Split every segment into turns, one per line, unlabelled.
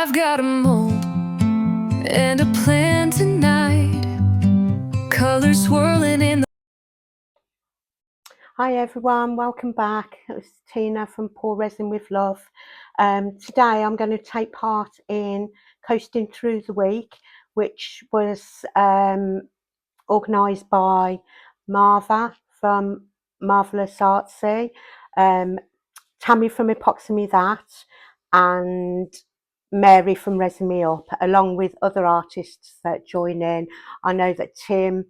I've got a mold and a plan tonight, colors swirling in the...
Hi everyone, welcome back. It's Tina from Pour Resin with Love. Today I'm going to take part in Coasting Through the Week, which was organised by Marva from Marvellous Artsy, Tammy from Epoxy Me That, and Mary from Resin Me Up, along with other artists that join in. I know that Tim,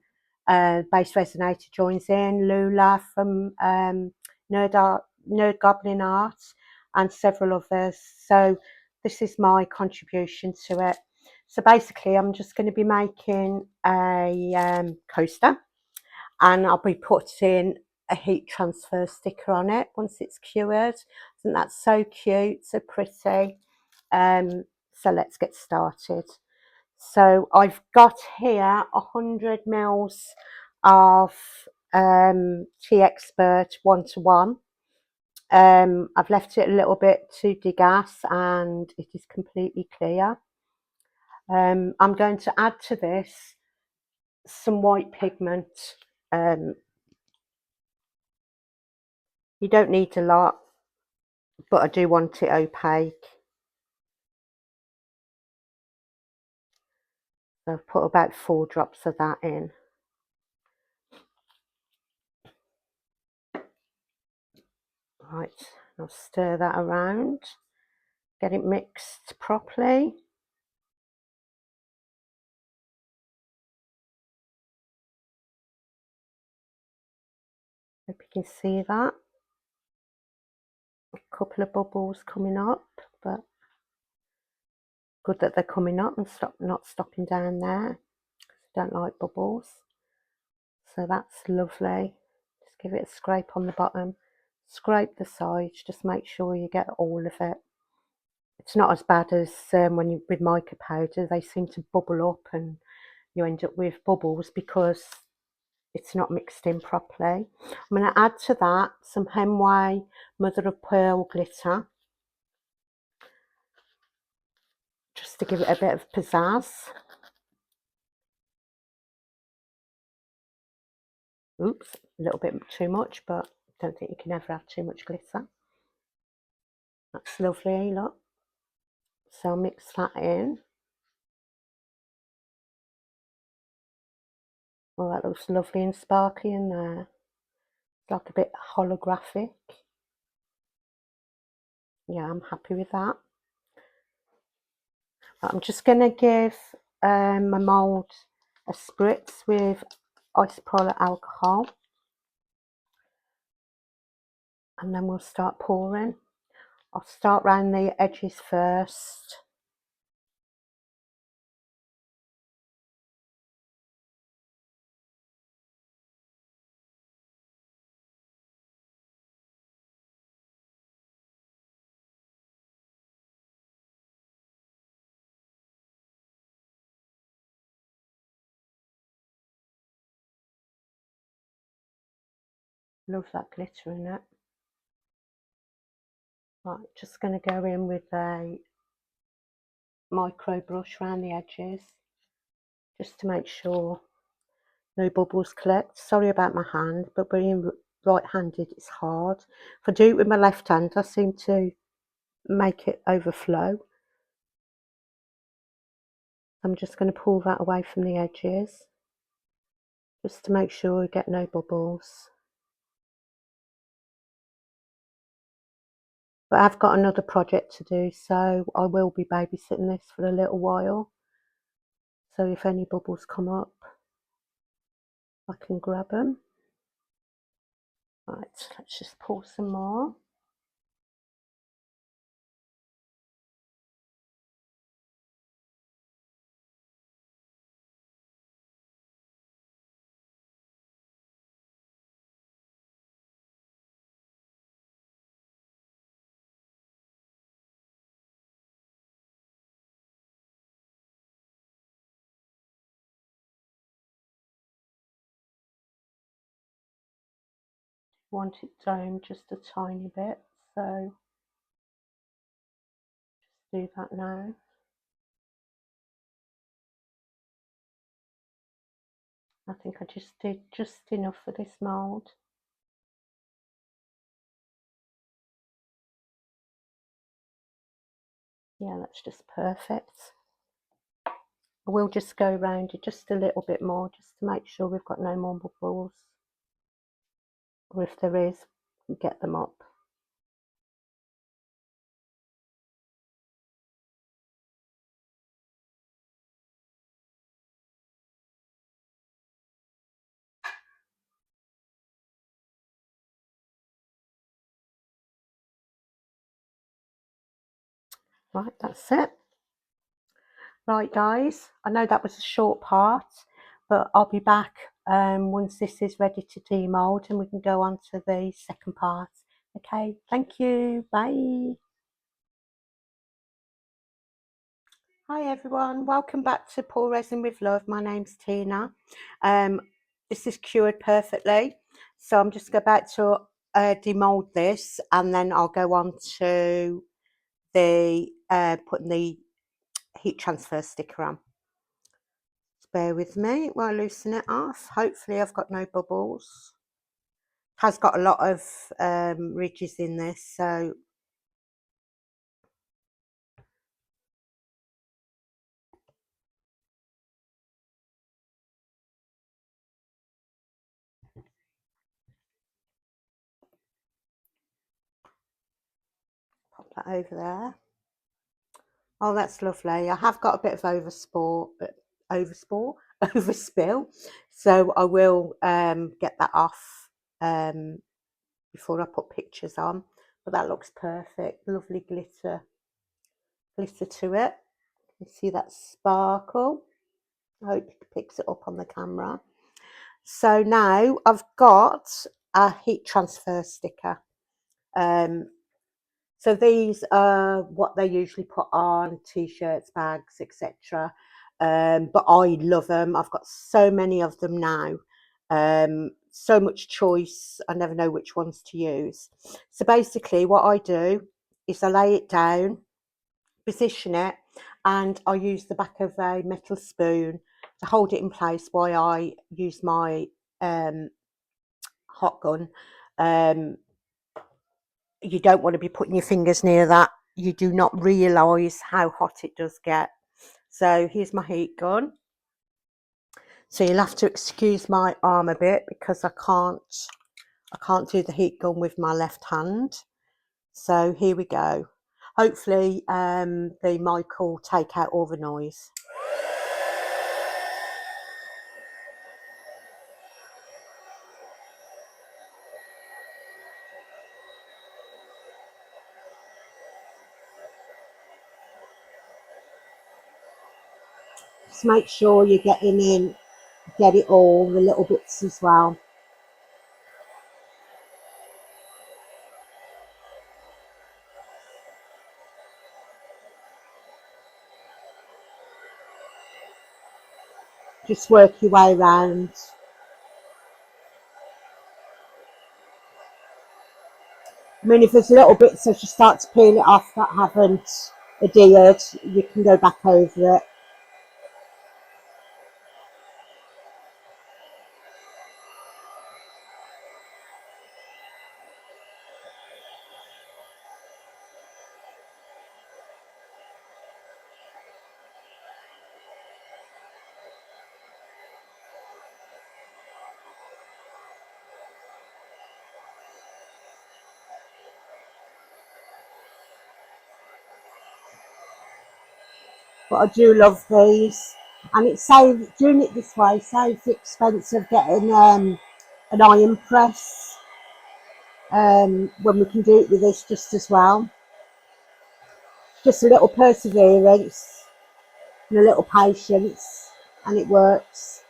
Bass Resonator, joins in, Lula from Nerd Goblin Art, and several others. So this is my contribution to it. So basically I'm just going to be making a coaster, and I'll be putting a heat transfer sticker on it once it's cured. I think that's so cute, so pretty. So let's get started. So I've got here 100 mils of Tea Expert 1:1. I've left it a little bit to degas and it is completely clear. I'm going to add to this some white pigment. You don't need a lot, but I do want it opaque. So I've put about 4 drops of that in. Right, I'll stir that around, get it mixed properly. Hope you can see that. A couple of bubbles coming up, but good that they're coming up and not stopping down there. I don't like bubbles. So that's lovely. Just give it a scrape on the bottom, scrape the sides, just make sure you get all of it. It's not as bad as when you with mica powder. They seem to bubble up and you end up with bubbles because it's not mixed in properly. I'm going to add to that some Hemway Mother of Pearl glitter, just to give it a bit of pizzazz. Oops, a little bit too much, but I don't think you can ever have too much glitter. That's lovely, look. So I'll mix that in. Oh, that looks lovely and sparkly in there. It's like a bit holographic. Yeah, I'm happy with that. I'm just going to give my mould a spritz with isopropyl alcohol, and then we'll start pouring. I'll start round the edges first. Love that glitter in it. Right, just going to go in with a micro brush around the edges, just to make sure no bubbles collect. Sorry about my hand, but being right-handed it's hard. If I do it with my left hand, I seem to make it overflow. I'm just going to pull that away from the edges, just to make sure we get no bubbles. But I've got another project to do, so I will be babysitting this for a little while. So if any bubbles come up, I can grab them. Right, let's just pour some more. Want it domed just a tiny bit, so just do that now. I think I just did just enough for this mould. Yeah, that's just perfect. I will just go around it just a little bit more, just to make sure we've got no more bubbles. Or if there is, get them up. Right, that's it. Right, guys, I know that was a short part, but I'll be back once this is ready to demold and we can go on to the second part. Okay, thank you. Bye. Hi everyone, welcome back to Pour Resin with Love. My name's Tina. This is cured perfectly, so I'm just about to demold this, and then I'll go on to the putting the heat transfer sticker on. Just bear with me while I loosen it off. Hopefully I've got no bubbles. It has got a lot of ridges in this, so pop that over there. Oh, that's lovely. I have got a bit of overspill, so I will get that off before I put pictures on. But that looks perfect. Lovely glitter to it. You see that sparkle? I hope it picks it up on the camera. So now I've got a heat transfer sticker. So these are what they usually put on t-shirts, bags, etc. But I love them. I've got so many of them now. So much choice. I never know which ones to use. So basically what I do is I lay it down, position it, and I use the back of a metal spoon to hold it in place while I use my hot gun. You don't want to be putting your fingers near that. You do not realise how hot it does get. So here's my heat gun. So you'll have to excuse my arm a bit because I can't do the heat gun with my left hand. So here we go. Hopefully the mic will take out all the noise. Just make sure you're getting in, get it all, the little bits as well. Just work your way around. I mean, if there's little bits as you start to peel it off that haven't adhered, you can go back over it. But I do love these, and it saves, doing it this way saves the expense of getting an iron press when we can do it with this just as well. Just a little perseverance and a little patience, and it works.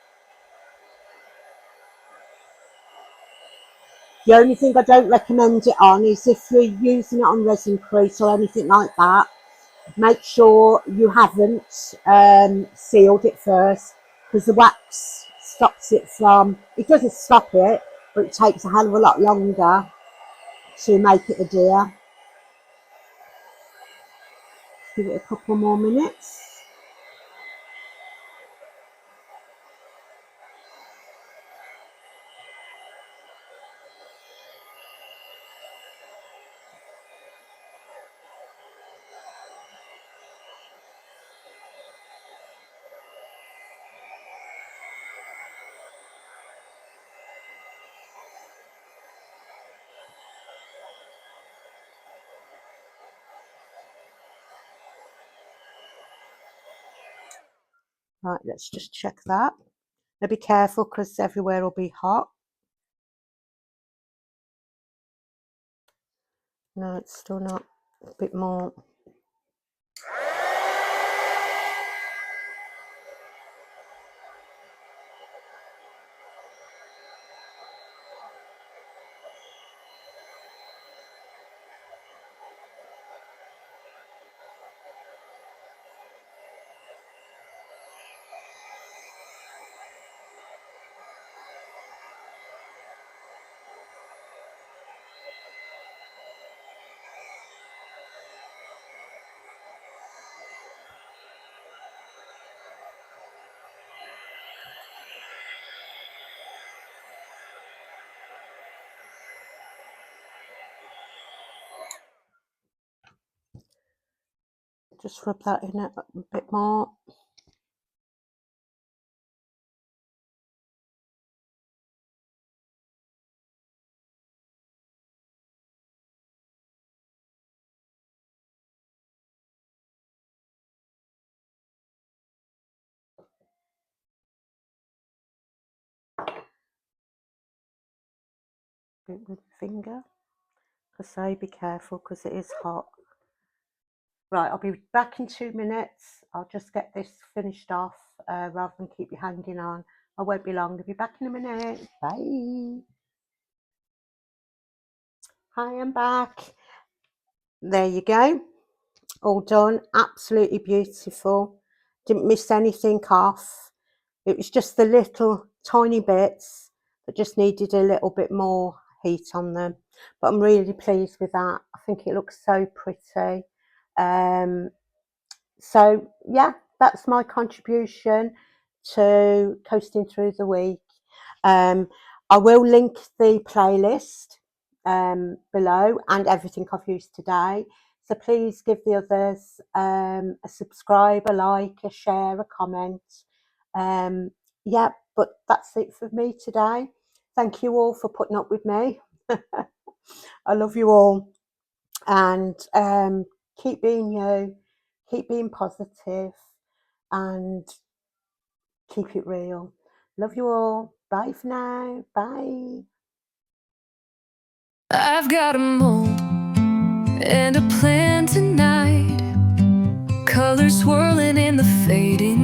The only thing I don't recommend it on is if you're using it on resin crease or anything like that, make sure you haven't sealed it first, because the wax stops it from, it doesn't stop it, but it takes a hell of a lot longer to make it adhere. Give it a couple more minutes. Right, let's just check that. Now be careful because everywhere will be hot. No, it's still not. A bit more. Just rub that in a bit more. Bit with the finger. I say be careful because it is hot. Right, I'll be back in 2 minutes. I'll just get this finished off rather than keep you hanging on. I won't be long. I'll be back in a minute. Bye. Hi, I'm back. There you go. All done. Absolutely beautiful. Didn't miss anything off. It was just the little tiny bits that just needed a little bit more heat on them. But I'm really pleased with that. I think it looks so pretty. So yeah, that's my contribution to coasting through the week. I will link the playlist below and everything I've used today. So please give the others a subscribe, a like, a share, a comment. Yeah, but that's it for me today. Thank you all for putting up with me. I love you all, and keep being you, keep being positive, and keep it real. Love you all. Bye for now. Bye.
I've got a mold and a plan tonight. Colors swirling in the fading